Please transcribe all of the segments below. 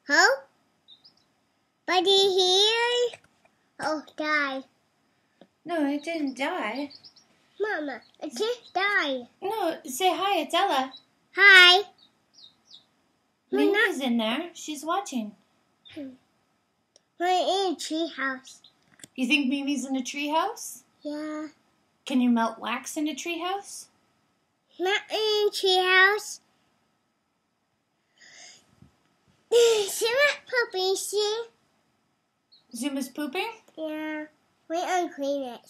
Huh? Buddy here? Oh, die. No, it didn't die. Mama, it just died. No, say hi, it's Ella. Hi. Mimi's in there. She's watching. We're in a tree house. You think Mimi's in a treehouse? Yeah. Can you melt wax in a treehouse? Not in a tree house. Sarah pooping, see? Zuma's pooping? Yeah. We unclean it.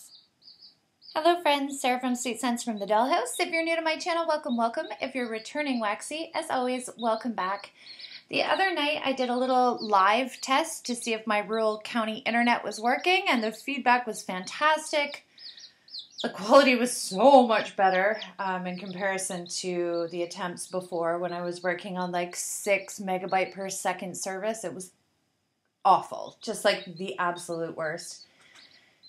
Hello friends, Sarah from Sweet Scents from the Dollhouse. If you're new to my channel, welcome, welcome. If you're returning Waxy, as always, welcome back. The other night I did a little live test to see if my rural county internet was working, and the feedback was fantastic. The quality was so much better in comparison to the attempts before when I was working on like 6 megabyte per second service. It was awful, just like the absolute worst.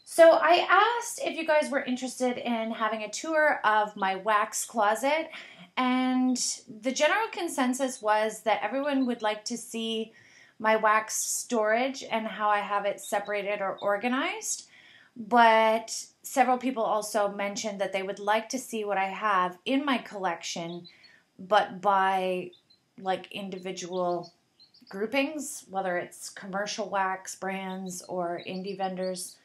So I asked if you guys were interested in having a tour of my wax closet, and the general consensus was that everyone would like to see my wax storage and how I have it separated or organized. But several people also mentioned that they would like to see what I have in my collection, but by like individual groupings, whether it's commercial wax brands or indie vendors,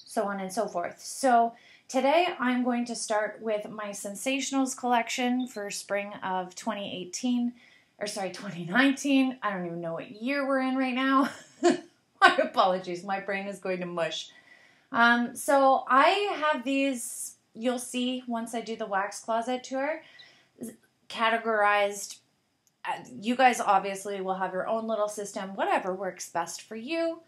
so on and so forth. So today I'm going to start with my Scentsationals collection for spring of 2019. I don't even know what year we're in right now. My apologies, my brain is going to mush. So I have these, you'll see once I do the wax closet tour, categorized. You guys obviously will have your own little system, whatever works best for you.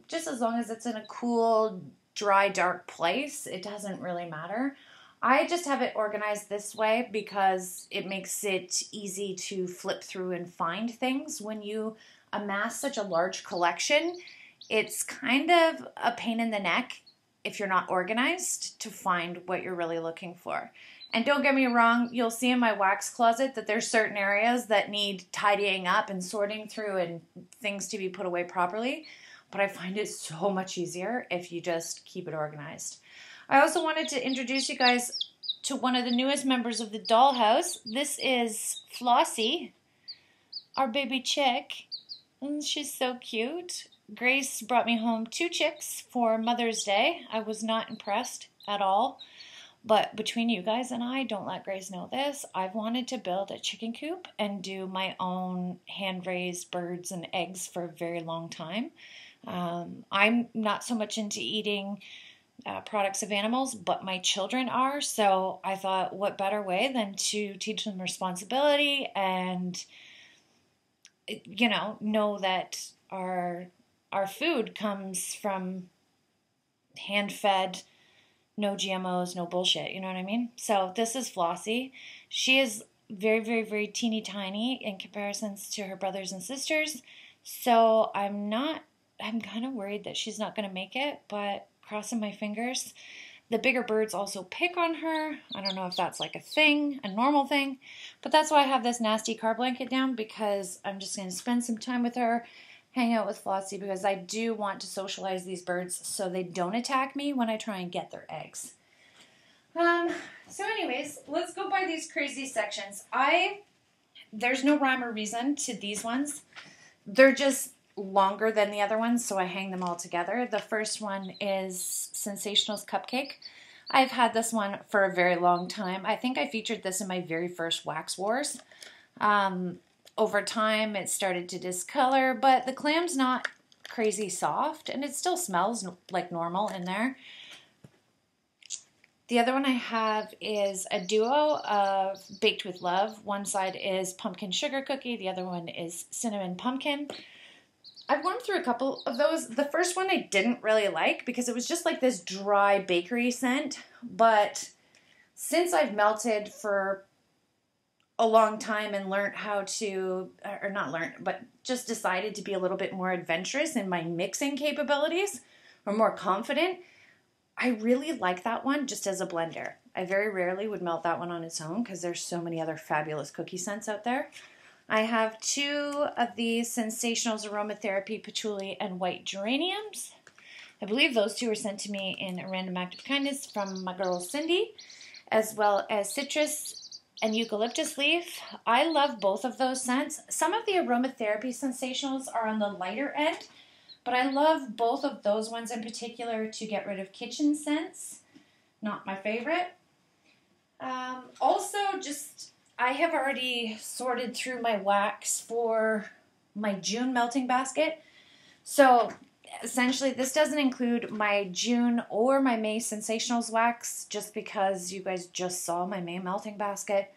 Just as long as it's in a cool, dry, dark place, it doesn't really matter. I just have it organized this way because it makes it easy to flip through and find things. When you amass such a large collection, it's kind of a pain in the neck if you're not organized to find what you're really looking for. And don't get me wrong, you'll see in my wax closet that there's certain areas that need tidying up and sorting through and things to be put away properly. But I find it so much easier if you just keep it organized. I also wanted to introduce you guys to one of the newest members of the Dollhouse. This is Flossie, our baby chick. And she's so cute. Grace brought me home 2 chicks for Mother's Day. I was not impressed at all. But between you guys and I, don't let Grace know this, I've wanted to build a chicken coop and do my own hand-raised birds and eggs for a very long time. I'm not so much into eating products of animals, but my children are. So I thought, what better way than to teach them responsibility and, you know that our food comes from hand-fed, no GMOs, no bullshit, you know what I mean? So this is Flossie. She is very, very, very teeny tiny in comparisons to her brothers and sisters. So I'm kind of worried that she's not going to make it, but crossing my fingers. The bigger birds also pick on her. I don't know if that's like a thing, a normal thing, but that's why I have this nasty car blanket down, because I'm just going to spend some time with her, hang out with Flossie, because I do want to socialize these birds so they don't attack me when I try and get their eggs. So anyways, let's go by these crazy sections. There's no rhyme or reason to these ones. They're just longer than the other ones, so I hang them all together. The first one is Scentsationals Cupcake. I've had this one for a very long time. I think I featured this in my very first Wax Wars. Over time, it started to discolor, but the clam's not crazy soft, and it still smells like normal in there. The other one I have is a duo of Baked with Love. One side is pumpkin sugar cookie, the other one is cinnamon pumpkin. I've gone through a couple of those. The first one I didn't really like because it was just like this dry bakery scent, but since I've melted for a long time and learned how to, or not learned, but just decided to be a little bit more adventurous in my mixing capabilities, or more confident, I really like that one just as a blender. I very rarely would melt that one on its own because there's so many other fabulous cookie scents out there. I have 2 of these Scentsationals Aromatherapy Patchouli and White Geraniums. I believe those 2 were sent to me in a random act of kindness from my girl Cindy, as well as Citrus and Eucalyptus Leaf. I love both of those scents. Some of the aromatherapy Scentsationals are on the lighter end, but I love both of those ones in particular to get rid of kitchen scents. Not my favorite. Also, I have already sorted through my wax for my June melting basket. So essentially, this doesn't include my June or my May Scentsationals wax, just because you guys just saw my May melting basket.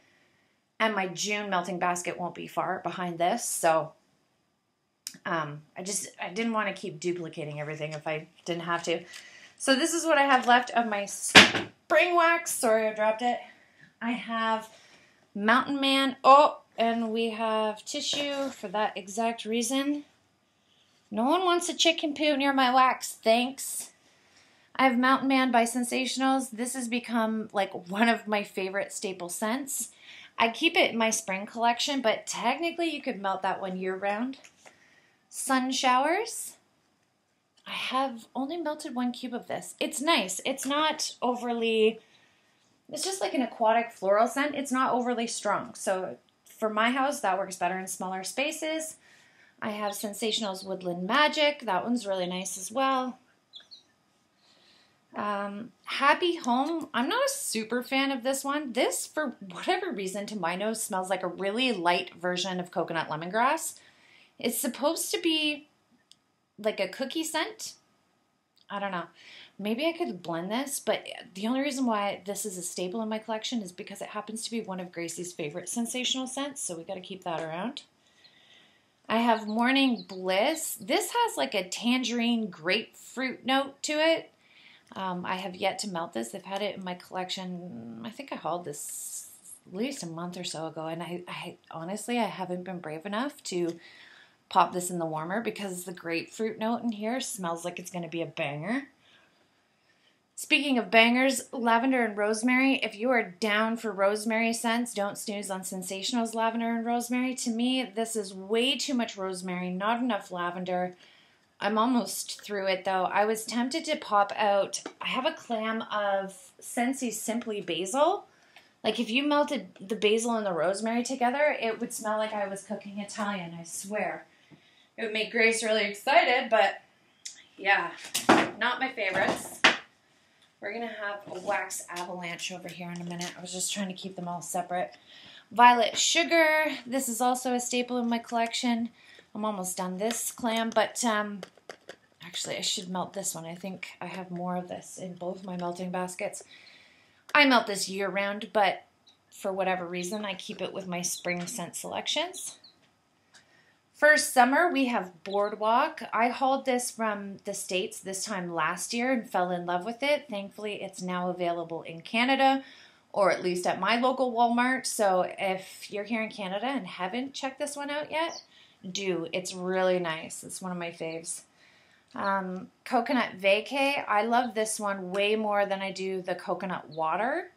And my June melting basket won't be far behind this. So I didn't want to keep duplicating everything if I didn't have to. So this is what I have left of my spring wax. Sorry, I dropped it. I have Mountain Man. Oh, and we have tissue for that exact reason. No one wants a chicken poo near my wax, thanks. I have Mountain Man by Scentsationals. This has become like one of my favorite staple scents. I keep it in my spring collection, but technically you could melt that one year round. Sun Showers. I have only melted 1 cube of this. It's nice. It's not overly... It's just like an aquatic floral scent. It's not overly strong. So for my house, that works better in smaller spaces. I have Scentsationals Woodland Magic. That one's really nice as well. Happy Home. I'm not a super fan of this one. This, for whatever reason, to my nose, smells like a really light version of coconut lemongrass. It's supposed to be like a cookie scent. I don't know. Maybe I could blend this, but the only reason why this is a staple in my collection is because it happens to be one of Gracie's favorite Scentsational scents, so we got to keep that around. I have Morning Bliss. This has like a tangerine grapefruit note to it. I have yet to melt this. I've had it in my collection. I think I hauled this at least a month or so ago, and I honestly, I haven't been brave enough to pop this in the warmer because the grapefruit note in here smells like it's going to be a banger. Speaking of bangers, Lavender and Rosemary. If you are down for rosemary scents, don't snooze on Scentsationals Lavender and Rosemary. To me, this is way too much rosemary, not enough lavender. I'm almost through it though. I was tempted to pop out, I have a clam of Scentsy Simply Basil. Like if you melted the basil and the rosemary together, it would smell like I was cooking Italian, I swear. It would make Grace really excited, but yeah, not my favorites. We're going to have a wax avalanche over here in a minute. I was just trying to keep them all separate. Violet Sugar. This is also a staple in my collection. I'm almost done this clam, but actually I should melt this one. I think I have more of this in both my melting baskets. I melt this year round, but for whatever reason, I keep it with my spring scent selections. For summer, we have Boardwalk. I hauled this from the States this time last year and fell in love with it. Thankfully, it's now available in Canada, or at least at my local Walmart. So if you're here in Canada and haven't checked this one out yet, do. It's really nice. It's one of my faves. Coconut Vacay. I love this one way more than I do the coconut water.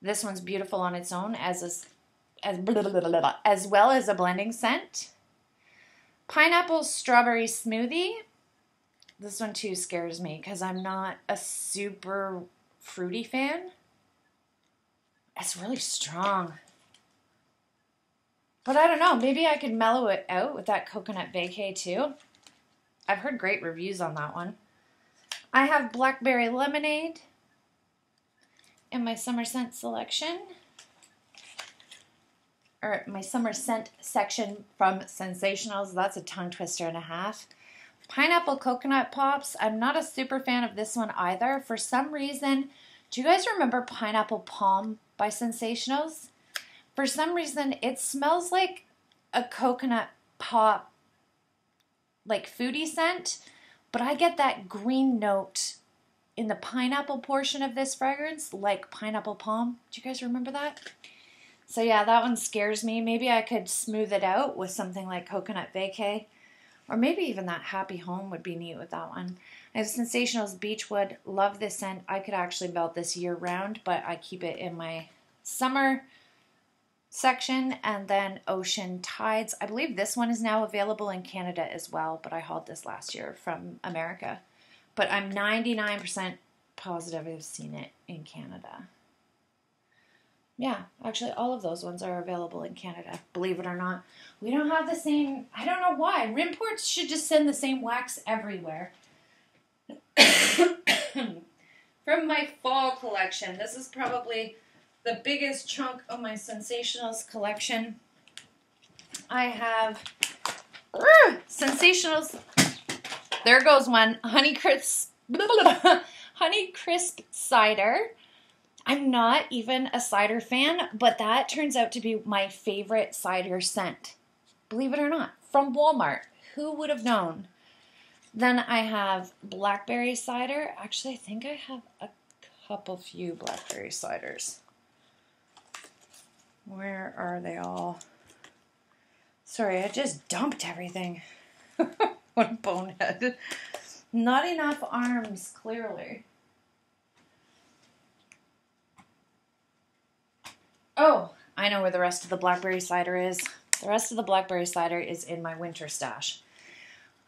This one's beautiful on its own as well as a blending scent. Pineapple Strawberry Smoothie. This one too scares me because I'm not a super fruity fan. It's really strong. But I don't know, maybe I could mellow it out with that Coconut Vacay too. I've heard great reviews on that one. I have Blackberry Lemonade in my summer scent selection. Or my summer scent section from Scentsationals. That's a tongue twister and a half. Pineapple Coconut Pops. I'm not a super fan of this one either. For some reason, do you guys remember Pineapple Palm by Scentsationals? For some reason, it smells like a coconut pop, like foodie scent, but I get that green note in the pineapple portion of this fragrance, like Pineapple Palm. Do you guys remember that? So yeah, that one scares me. Maybe I could smooth it out with something like Coconut Vacay. Or maybe even that Happy Home would be neat with that one. I have Scentsationals Beechwood. Love this scent. I could actually melt this year round, but I keep it in my summer section, and then Ocean Tides. I believe this one is now available in Canada as well, but I hauled this last year from America. But I'm 99% positive I've seen it in Canada. Yeah, actually all of those ones are available in Canada, believe it or not. We don't have the same, I don't know why. Rimports should just send the same wax everywhere. From my fall collection, this is probably the biggest chunk of my Scentsationals collection. I have Scentsationals. There goes one. Honeycrisp cider. I'm not even a cider fan, but that turns out to be my favorite cider scent. Believe it or not, from Walmart. Who would have known? Then I have blackberry cider. Actually, I think I have a few blackberry ciders. Where are they all? Sorry, I just dumped everything. What a bonehead. Not enough arms, clearly. Oh, I know where the rest of the blackberry cider is. The rest of the blackberry cider is in my winter stash.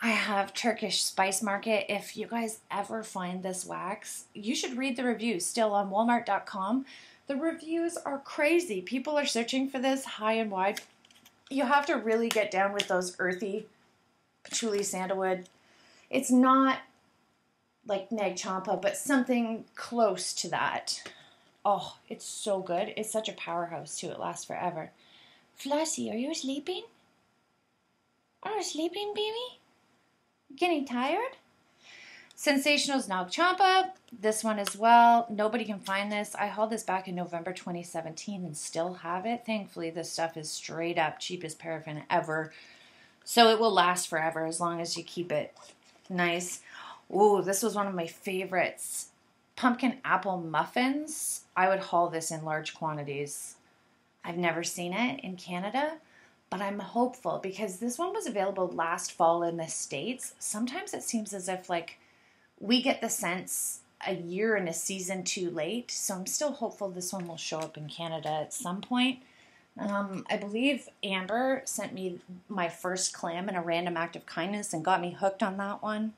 I have Turkish Spice Market. If you guys ever find this wax, you should read the reviews still on walmart.com. The reviews are crazy. People are searching for this high and wide. You have to really get down with those earthy patchouli sandalwood. It's not like neg champa, but something close to that. Oh, it's so good. It's such a powerhouse too. It lasts forever. Flossie, are you sleeping? Are you sleeping, baby? Getting tired? Scentsationals Nag Champa. This one as well. Nobody can find this. I hauled this back in November 2017 and still have it. Thankfully, this stuff is straight up cheapest paraffin ever. So it will last forever as long as you keep it nice. Ooh, this was one of my favorites. Pumpkin apple muffins. I would haul this in large quantities. I've never seen it in Canada, but I'm hopeful because this one was available last fall in the States. Sometimes it seems as if like we get the scents a year and a season too late, so I'm still hopeful this one will show up in Canada at some point. I believe Amber sent me my first clam in a random act of kindness and got me hooked on that one.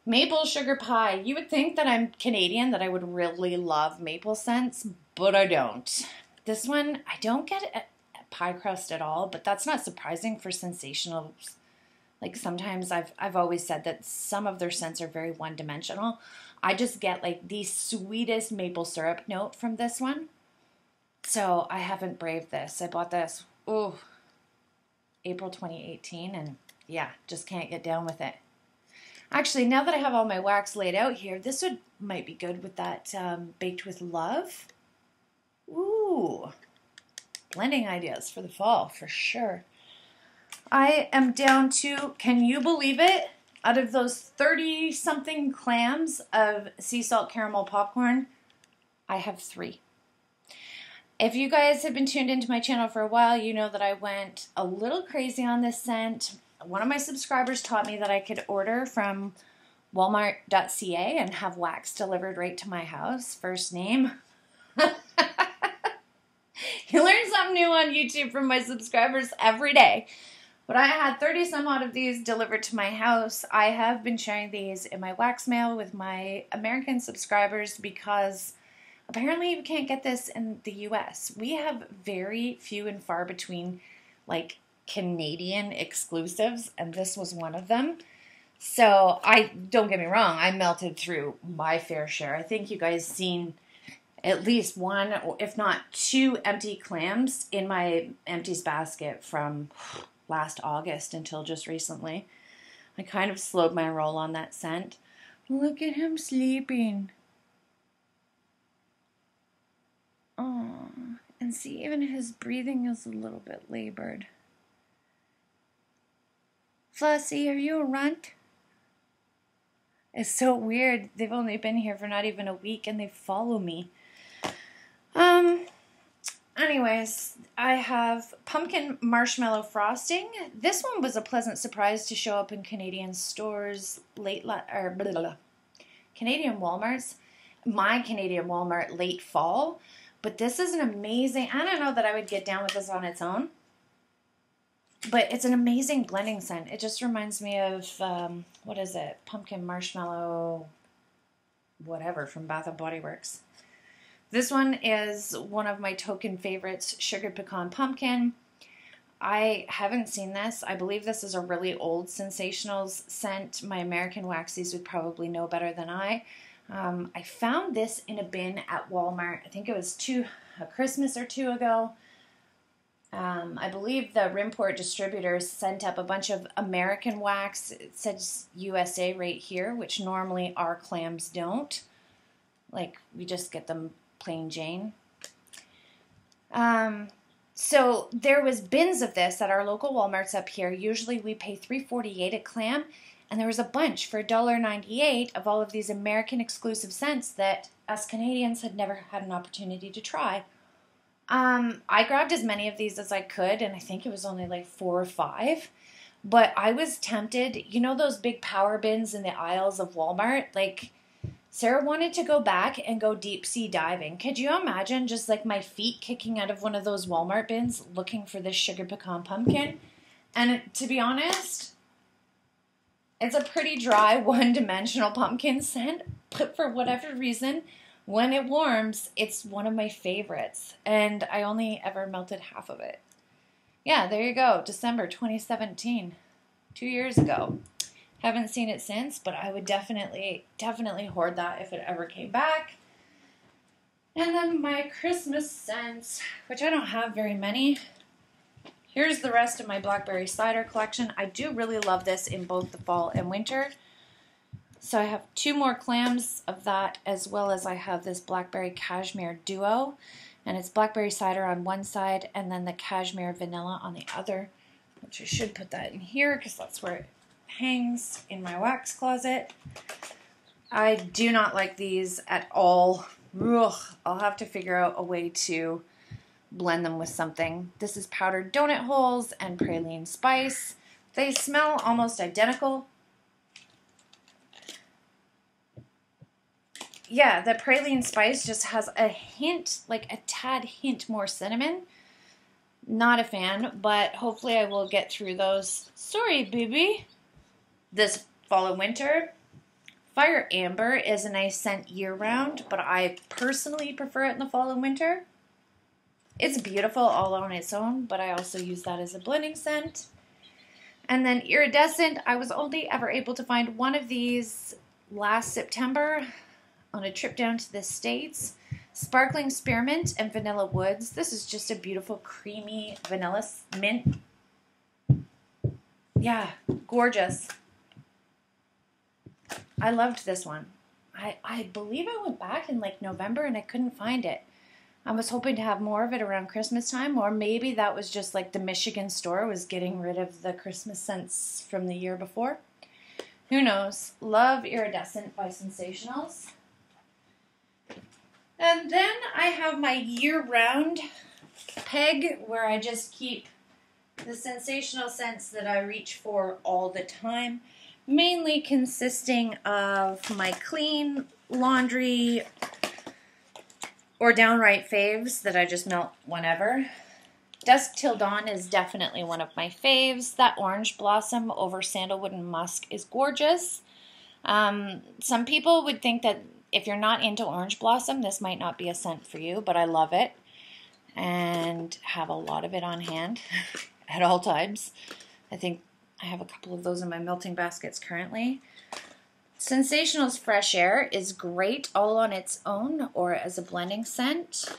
Maple sugar pie. You would think that I'm Canadian, that I would really love maple scents, but I don't. This one, I don't get a pie crust at all, but that's not surprising for Scentsationals. Like sometimes I've always said that some of their scents are very one-dimensional. I just get like the sweetest maple syrup note from this one. So I haven't braved this. I bought this, April 2018, and yeah, just can't get down with it. Actually, now that I have all my wax laid out here, this might be good with that Baked with Love. Ooh, blending ideas for the fall, for sure. I am down to, can you believe it? Out of those 30-something clams of sea salt caramel popcorn, I have 3. If you guys have been tuned into my channel for a while, you know that I went a little crazy on this scent. One of my subscribers taught me that I could order from walmart.ca and have wax delivered right to my house. First name. You learn something new on YouTube from my subscribers every day. But I had 30 some odd of these delivered to my house. I have been sharing these in my wax mail with my American subscribers because apparently you can't get this in the US. We have very few and far between like Canadian exclusives, and this was one of them. So don't get me wrong, I melted through my fair share. I think you guys seen at least one, if not 2 empty clams in my empties basket from last August until just recently. I kind of slowed my roll on that scent. Look at him sleeping. Oh, and see, even his breathing is a little bit labored. Flossie, are you a runt? It's so weird. They've only been here for not even a week and they follow me. Anyways, I have pumpkin marshmallow frosting. This one was a pleasant surprise to show up in Canadian stores Canadian Walmarts. My Canadian Walmart late fall. But this is an amazing, I don't know that I would get down with this on its own. But it's an amazing blending scent. It just reminds me of, what is it? Pumpkin marshmallow, whatever, from Bath & Body Works. This one is one of my token favorites, Sugared Pecan Pumpkin. I haven't seen this. I believe this is a really old Scentsationals scent. My American Waxies would probably know better than I. I found this in a bin at Walmart. I think it was a Christmas or two ago. I believe the Rimport distributors sent up a bunch of American wax. It says USA right here, which normally our clams don't. Like, we just get them plain Jane. So there was bins of this at our local Walmarts up here. Usually we pay $3.48 a clam, and there was a bunch for $1.98 of all of these American exclusive scents that us Canadians had never had an opportunity to try. I grabbed as many of these as I could, and I think it was only like 4 or 5. But I was tempted. You know those big power bins in the aisles of Walmart? Like, Sarah wanted to go back and go deep sea diving. Could you imagine just like my feet kicking out of one of those Walmart bins looking for this Sugar Pecan Pumpkin? And to be honest, it's a pretty dry, one-dimensional pumpkin scent, but for whatever reason, when it warms, it's one of my favorites. And I only ever melted half of it. Yeah, there you go. December 2017. 2 years ago. Haven't seen it since, but I would definitely hoard that if it ever came back. And then my Christmas scents, which I don't have very many. Here's the rest of my blackberry cider collection. I do really love this in both the fall and winter. So I have 2 more clams of that, as well as I have this blackberry cashmere duo. And it's blackberry cider on one side and then the cashmere vanilla on the other, which I should put that in here because that's where it hangs in my wax closet. I do not like these at all. Ugh, I'll have to figure out a way to blend them with something. This is powdered donut holes and praline spice. They smell almost identical. Yeah, the praline spice just has a hint, like a tad hint more cinnamon. Not a fan, but hopefully I will get through those. Sorry, baby. This fall and winter, Fire Amber is a nice scent year-round, but I personally prefer it in the fall and winter. It's beautiful all on its own, but I also use that as a blending scent. And then Iridescent, I was only ever able to find one of these last September on a trip down to the States. Sparkling Spearmint and Vanilla Woods. This is just a beautiful creamy vanilla mint. Yeah, gorgeous. I loved this one. I believe I went back in like November and I couldn't find it. I was hoping to have more of it around Christmas time, or maybe that was just like the Michigan store was getting rid of the Christmas scents from the year before. Who knows? Love Iridescent by Scentsationals. And then I have my year-round peg where I just keep the sensational scents that I reach for all the time, mainly consisting of my clean laundry or downright faves that I just melt whenever. Dusk Till Dawn is definitely one of my faves. That orange blossom over sandalwood and musk is gorgeous. Some people would think that if you're not into orange blossom, this might not be a scent for you, but I love it and have a lot of it on hand at all times. I think I have a couple of those in my melting baskets currently. Scentsationals Fresh Air is great all on its own or as a blending scent.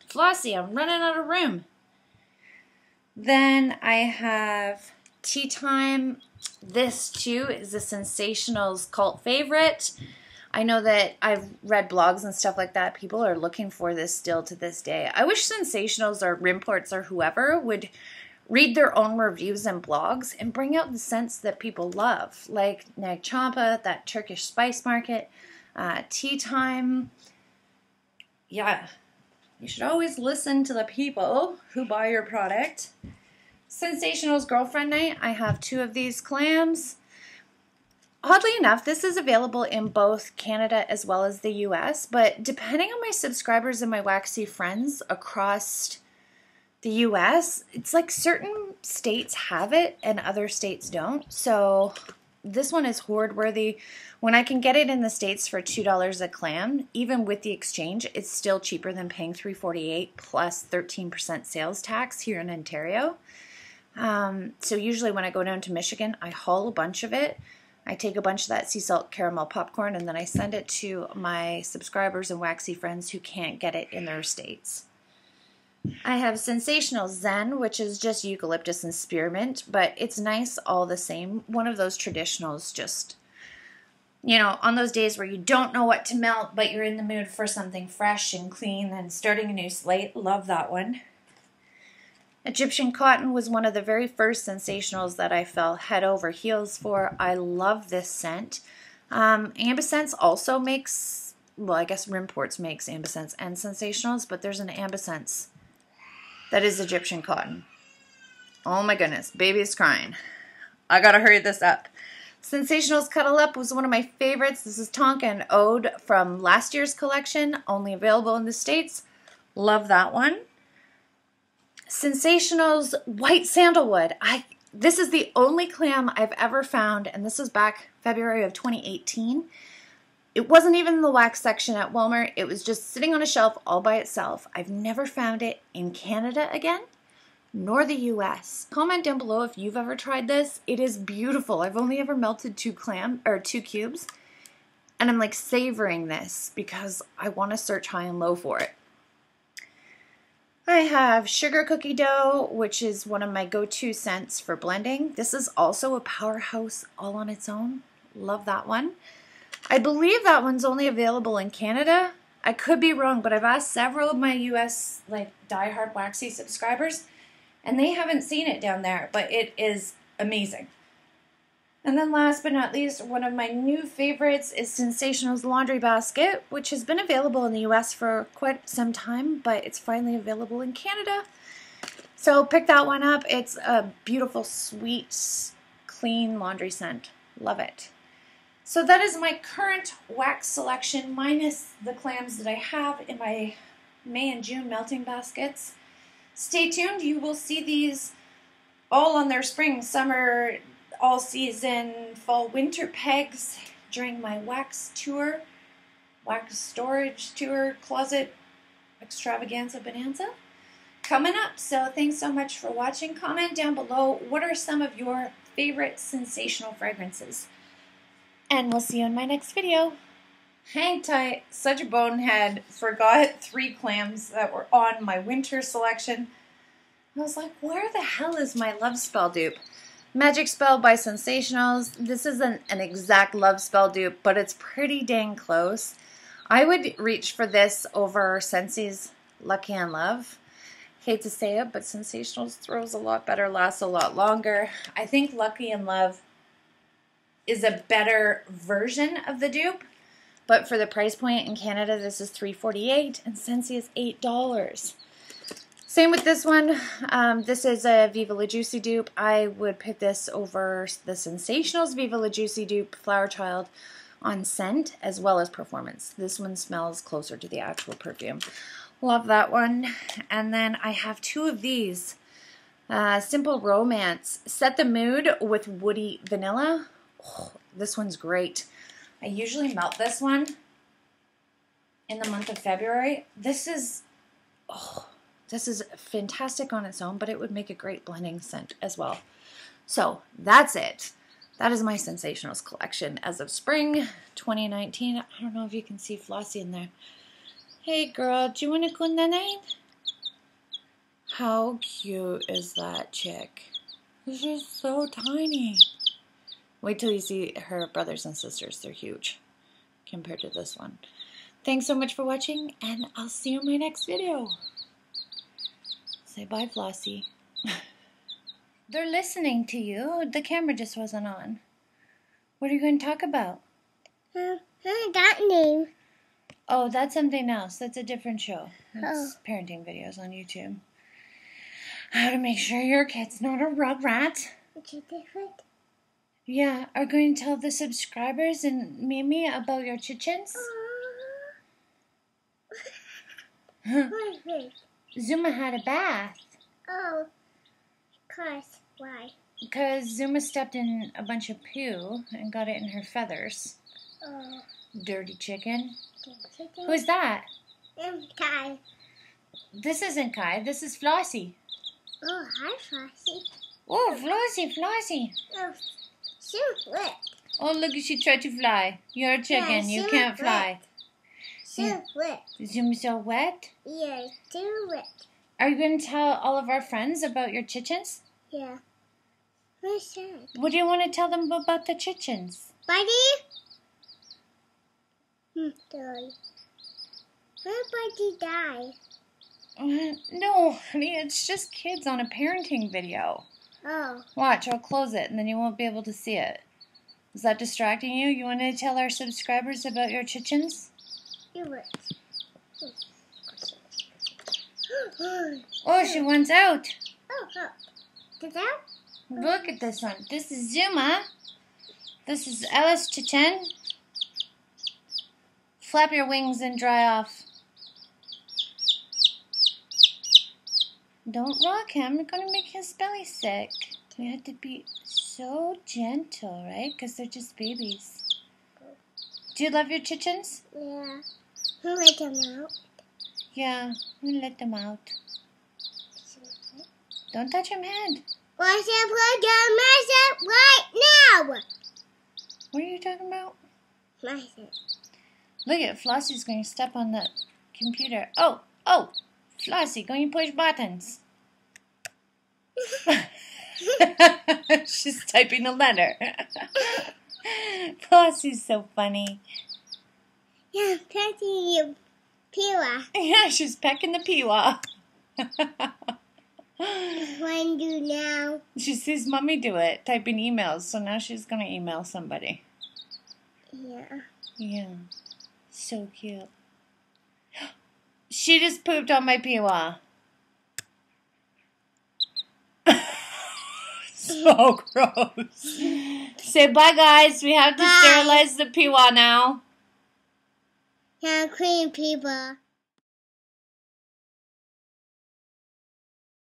Flossie, I'm running out of room. Then I have Tea Time. This too is a Scentsationals cult favorite. I know that I've read blogs and stuff like that. People are looking for this still to this day. I wish Scentsationals or Rimports or whoever would read their own reviews and blogs and bring out the scents that people love, like Nag Champa, that Turkish spice market, Tea Time. Yeah, you should always listen to the people who buy your product. Scentsationals Girlfriend Night, I have 2 of these clams. oddly enough, this is available in both Canada as well as the US, but depending on my subscribers and my waxy friends across the US, it's like certain states have it and other states don't. So this one is hoard worthy. When I can get it in the States for $2 a clam, even with the exchange, it's still cheaper than paying $3.48 plus 13% sales tax here in Ontario. So usually when I go down to Michigan, I haul a bunch of it. I take a bunch of that sea salt caramel popcorn and then I send it to my subscribers and waxy friends who can't get it in their states. I have Scentsationals Zen, which is just eucalyptus and spearmint, but it's nice all the same. One of those traditionals, just, you know, on those days where you don't know what to melt, but you're in the mood for something fresh and clean and starting a new slate. Love that one. Egyptian cotton was one of the very first Scentsationals that I fell head over heels for. I love this scent. Ambiscents also makes, well, I guess Rimports makes Ambiscents and Scentsationals, but there's an Ambiscents that is Egyptian cotton. Oh my goodness, baby is crying. I gotta hurry this up. Scentsationals Cuddle Up was one of my favorites. This is Tonka and Ode from last year's collection, only available in the States. Love that one. Scentsationals White Sandalwood. This is the only clam I've ever found, and this was back February of 2018. It wasn't even in the wax section at Walmart. It was just sitting on a shelf all by itself. I've never found it in Canada again, nor the US. Comment down below if you've ever tried this. It is beautiful. I've only ever melted two cubes, and I'm like savoring this because I want to search high and low for it. I have Sugar Cookie Dough, which is one of my go-to scents for blending. This is also a powerhouse all on its own. Love that one. I believe that one's only available in Canada. I could be wrong, but I've asked several of my US like diehard waxy subscribers, and they haven't seen it down there, but it is amazing. And then last but not least, one of my new favorites is Scentsationals Laundry Basket, which has been available in the US for quite some time, but it's finally available in Canada. So pick that one up. It's a beautiful, sweet, clean laundry scent. Love it. So that is my current wax selection minus the clams that I have in my May and June melting baskets. Stay tuned. You will see these all on their spring, summer, all season, fall, winter pegs during my wax tour, wax storage tour, closet extravaganza bonanza coming up. So thanks so much for watching. Comment down below what are some of your favorite sensational fragrances. And we'll see you in my next video. Hang tight. Such a bonehead. Forgot 3 clams that were on my winter selection. I was like, where the hell is my Love Spell dupe? Magic Spell by Scentsationals. This isn't an exact Love Spell dupe, but it's pretty dang close. I would reach for this over Scentsy's Lucky in Love. Hate to say it, but Scentsationals throws a lot better, lasts a lot longer. I think Lucky in Love is a better version of the dupe, but for the price point in Canada, this is $3.48 and Scentsy is $8. Same with this one. This is a Viva La Juicy dupe. I would pick this over the Scentsationals Viva La Juicy dupe Flower Child on scent as well as performance. This one smells closer to the actual perfume. Love that one. And then I have 2 of these. Simple Romance. Set the Mood with Woody Vanilla. Oh, this one's great. I usually melt this one in the month of February. This is fantastic on its own, but it would make a great blending scent as well. So that's it. That is my Scentsationals collection as of spring 2019. I don't know if you can see Flossie in there. Hey girl, do you want to go in the night? How cute is that chick? She's so tiny. Wait till you see her brothers and sisters. They're huge compared to this one. Thanks so much for watching, and I'll see you in my next video. Say bye, Flossie. They're listening to you. The camera just wasn't on. What are you going to talk about? That name. Oh, that's something else. That's a different show. It's parenting videos on YouTube. How to make sure your kid's not a rugrat. It's different. Yeah, are going to tell the subscribers and Mimi about your chickens? What's this? Zuma had a bath. Oh, cause why? Because Zuma stepped in a bunch of poo and got it in her feathers. Oh, Dirty chicken. chicken. Who's that? Kai. This isn't Kai. This is Flossie. Oh, hi, Flossie. Oh, Flossie. Oh, so wet. Oh, look, she tried to fly. You're a chicken. Yeah, You can't fly. So wet. Zuma's so wet. Yeah, too wet. Are you going to tell all of our friends about your chickens? Yeah. What's that? What do you want to tell them about the chickens? Buddy? Sorry. Why Buddy die? No, honey, it's just kids on a parenting video. Oh. Watch, I'll close it, and then you won't be able to see it. Is that distracting you? You want to tell our subscribers about your chickens? You wet. Oh, she wants out. Oh, did that? Look at this one. This is Zuma. This is Alice Chichen. Flap your wings and dry off. Don't rock him. You're going to make his belly sick. You have to be so gentle, right? Because they're just babies. Do you love your chickens? Yeah. Who let them out? Yeah, we'll let them out. Don't touch him head. What's up, mess up right now? What are you talking about? Mess up. Look at Flossie's going to step on the computer. Oh, Flossie, going to push buttons. She's typing a letter. Flossie's so funny. Yeah, petting you, Pila. Yeah, she's pecking the peewa. When do now? She sees Mommy do it, typing emails, so now she's going to email somebody. Yeah. Yeah, so cute. She just pooped on my peewa. So gross. Say bye, guys. We have to Bye. sterilize the peewa now. Yeah, clean people.